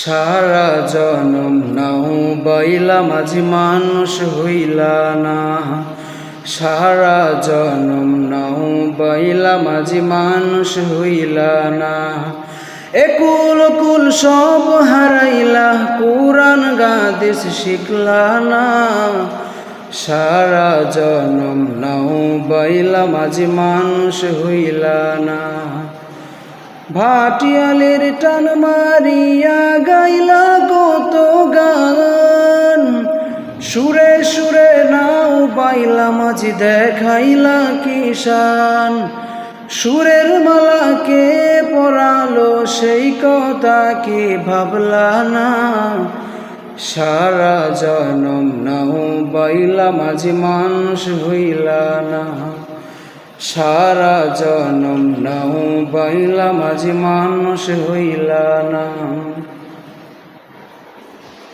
সারা জনম নাও বাইলা মাঝি মানুষ হইলা না। সারা জনম নাও বাইলা মাঝি মানুষ হইলা না। একুল কুল সব হারাইলা, কুরআন গাদিস শিখলা না। সারা জনম নাও বাইলা মাঝি মানুষ হইলা না। ভাটিয়ালের টান মারিয়া গাইলা কত গান, সুরে সুরে নাও বাইলা মাঝি দেখাইলা কিষান। সুরের মালাকে পরালো সেই কথা কি ভাবলা না। সারা জনম নাও বাইলা মাঝি মানুষ হইলা না। সারা জনম নাও বাইলা মাঝি মানুষ হইলা না।